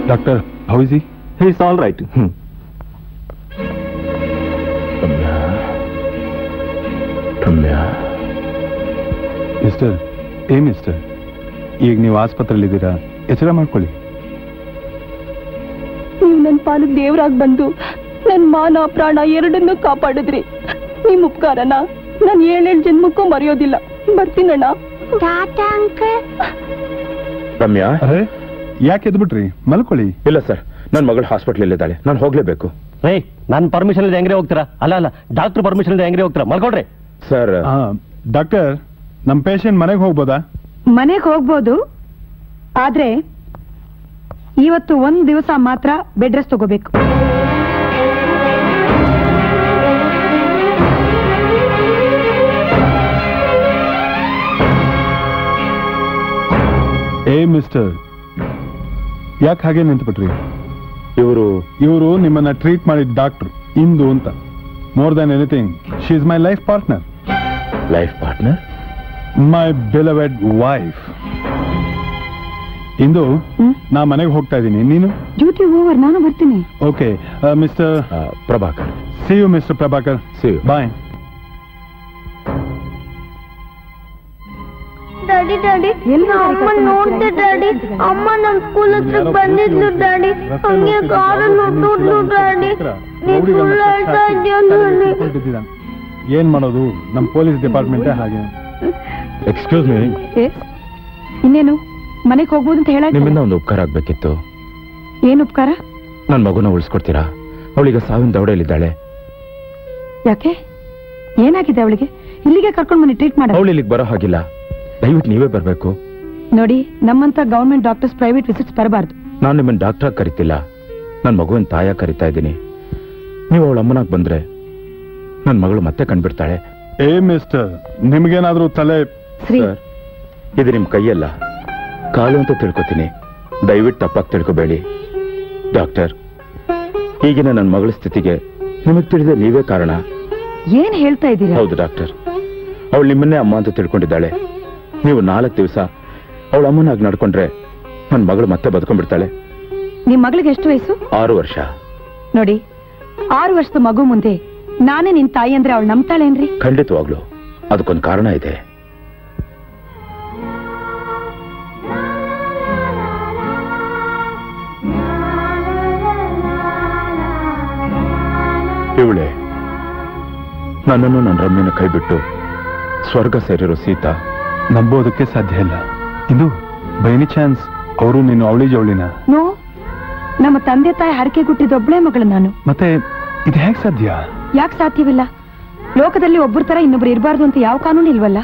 Doctor, how is he? He's all right. Ramya mister mister ಈಗ ನೀವು ಆಸ್ಪತ್ರೆಯಲ್ಲಿದ್ದೀರಾ, ಎಚ್ಚರ ಮಾಡ್ಕೊಳ್ಳಿ. ನೀವು ನನ್ನ ಪಾಲಕ್ ದೇವರಾಗಿ ಬಂದು ನನ್ನ ಮಾನ ಪ್ರಾಣ ಎರಡನ್ನೂ ಕಾಪಾಡಿದ್ರಿ. ನಿಮ್ಮ ಉಪಕಾರನ ನಾನು 7 ಜನ್ಮಕ್ಕೂ ಮರೆಯೋದಿಲ್ಲ. ಬರ್ತೀನಣ್ಣ. ರಮ್ಯಾ, ಯಾಕೆ ಎದ್ಬಿಟ್ರಿ? ಮಲ್ಕೊಳ್ಳಿ. ಇಲ್ಲ ಸರ್, ನನ್ನ ಮಗಳು ಹಾಸ್ಪಿಟಲ್ ಇದ್ದಾಳೆ, ನಾನು ಹೋಗ್ಲೇಬೇಕು. ನಾನು ಪರ್ಮಿಷನ್ ಇಲ್ಲದೆ ಹೆಂಗ್ರೆ ಹೋಗ್ತೀರಾ? ಅಲ್ಲ ಡಾಕ್ಟರ್ ಪರ್ಮಿಷನ್ ಇಲ್ಲದೆ ಹೆಂಗ್ರೆ ಹೋಗ್ತೀರಾ? ಮಲ್ಕೊಳ್ರಿ. ಸರ್ ಡಾಕ್ಟರ್, ನಮ್ಮ ಪೇಷಂಟ್ ಮನೆಗೆ ಹೋಗ್ಬೋದಾ? ಮನೆಗೆ ಹೋಗ್ಬೋದು, ಆದ್ರೆ ಇವತ್ತು 1 ದಿವಸ ಮಾತ್ರ ಬೆಡ್ ರೆಸ್ಟ್ ತಗೋಬೇಕು. ಮಿಸ್ಟರ್, ಯಾಕೆ ಹಾಗೆ ನಿಂತ್ಬಿಟ್ರಿ? ಇವರು ನಿಮ್ಮನ್ನ ಟ್ರೀಟ್ ಮಾಡಿದ ಡಾಕ್ಟರ್ ಇಂದು ಅಂತ. More than anything, she is my life partner. Life partner? My beloved wife. ಇಂದು ನಾ ಮನೆಗೆ ಹೋಗ್ತಾ ಇದ್ದೀನಿ, ನೀನು? ಡ್ಯೂಟಿ ಓವರ್, ನಾನು ಬರ್ತೀನಿ. Okay mister Prabhakar. See you mister Prabhakar. See you. Bye. Daddy ಅಮ್ಮ ನೋಡ್ದೆ ಡ್ಯಾಡಿ, ಅಮ್ಮ ನಮ್ ಸ್ಕೂಲ್ ಹತ್ರ ಬಂದಿದ್ಲು ಡ್ಯಾಡಿ, ಹಂಗೆ ಕಾರಲ್ಲಿ ಹೊರಟೋದ್ಲು ಡ್ಯಾಡಿ. ಏನ್ ಮಾಡೋದು, ನಮ್ ಪೊಲೀಸ್ ಡಿಪಾರ್ಟ್ಮೆಂಟ್ ಹಾಗೆ. Excuse me. ಇನ್ನೇನು ಮನೆಗೆ ಹೋಗ್ಬೋದು ಅಂತ ಹೇಳ. ನಿಮ್ಮಿಂದ ಒಂದು ಉಪಕಾರ ಆಗ್ಬೇಕಿತ್ತು. ಏನ್ ಉಪಕಾರ? ನನ್ನ ಮಗುನ ಉಳಿಸ್ಕೊಡ್ತೀರಾ? ಅವಳಿಗೆ ಸಾವಿನ ದವಡೆಯಲ್ಲಿದ್ದಾಳೆ. ಯಾಕೆ, ಏನಾಗಿದೆ ಅವಳಿಗೆ? ಇಲ್ಲಿಗೆ ಕರ್ಕೊಂಡು ಬನ್ನಿ, ಟ್ರೀಟ್ ಮಾಡಿ. ಅವಳು ಇಲ್ಲಿಗೆ ಬರೋ ಹಾಗಿಲ್ಲ, ದಯವಿಟ್ಟು ನೀವೇ ಬರಬೇಕು. ನೋಡಿ, ನಮ್ಮಂತ ಗವರ್ಮೆಂಟ್ ಡಾಕ್ಟರ್ಸ್ ಪ್ರೈವೇಟ್ ವಿಸಿಟ್ಸ್ ಬರಬಾರ್ದು. ನಾನು ನಿಮ್ಮನ್ನ ಡಾಕ್ಟರ್ ಕರಿತಿಲ್ಲ, ನನ್ನ ಮಗುವಿನ ತಾಯ ಕರಿತಾ ಇದ್ದೀನಿ. ನೀವು ಅವಳ ಅಮ್ಮನಾಗಿ ಬಂದ್ರೆ ನನ್ನ ಮಗಳು ಮತ್ತೆ ಕಂಡ್ಬಿಡ್ತಾಳೆ. ಮಿಸ್ಟರ್, ನಿಮ್ಗೇನಾದ್ರೂ ತಲೆ? ಸರ್, ಇದು ನಿಮ್ ಕೈಯಲ್ಲ, ಕಾಲು ಅಂತ ತಿಳ್ಕೊತೀನಿ. ದಯವಿಟ್ಟು ತಪ್ಪಾಗಿ ತಿಳ್ಕೊಬೇಡಿ. ಡಾಕ್ಟರ್, ಈಗಿನ ನನ್ನ ಮಗಳ ಸ್ಥಿತಿಗೆ ನಿಮಗ್ ತಿಳಿದ ನೀವೇ ಕಾರಣ. ಏನ್ ಹೇಳ್ತಾ ಇದ್ದೀರಾ? ಹೌದು ಡಾಕ್ಟರ್, ಅವಳು ನಿಮ್ಮನ್ನೇ ಅಮ್ಮ ಅಂತ ತಿಳ್ಕೊಂಡಿದ್ದಾಳೆ. ನೀವು 4 ದಿವಸ ಅವಳ ಅಮ್ಮನಾಗಿ ನಡ್ಕೊಂಡ್ರೆ ನನ್ನ ಮಗಳು ಮತ್ತೆ ಬದುಕೊಂಡ್ಬಿಡ್ತಾಳೆ. ನಿಮ್ ಮಗಳಿಗೆ ಎಷ್ಟು ವಯಸ್ಸು? 6 ವರ್ಷ. ನೋಡಿ, 6 ವರ್ಷದ ಮಗು ಮುಂದೆ ನಾನೇ ನಿನ್ ತಾಯಿ ಅಂದ್ರೆ ಅವಳು ನಂಬ್ತಾಳೇನ್ರಿ? ಖಂಡಿತವಾಗ್ಲು, ಅದಕ್ಕೊಂದು ಕಾರಣ ಇದೆ. ಇವಳೆ ನನ್ನನ್ನು ನನ್ನ ರಮ್ಯನ ಕೈ ಬಿಟ್ಟು ಸ್ವರ್ಗ ಸೇರಿರೋ ಸೀತಾ. ನಂಬೋದಕ್ಕೆ ಸಾಧ್ಯ ಇಲ್ಲ. ಇದು ಬೈ ಎನಿ ಚಾನ್ಸ್ ಅವರು ನೀನು ಅವಳಿ ಜವಳಿನ? ನೋ, ನಮ್ಮ ತಂದೆ ತಾಯಿ ಹರಕೆ ಗುಟ್ಟಿದೊಬ್ಳೆ ಮಗಳು ನಾನು. ಮತ್ತೆ ಇದು ಹೇಗೆ ಸಾಧ್ಯ? ಯಾಕೆ ಸಾಧ್ಯವಿಲ್ಲ? ಲೋಕದಲ್ಲಿ ಒಬ್ಬರ ತರ ಇನ್ನೊಬ್ರು ಇರಬಾರ್ದು ಅಂತ ಯಾವ ಕಾನೂನು ಇಲ್ವಲ್ಲ.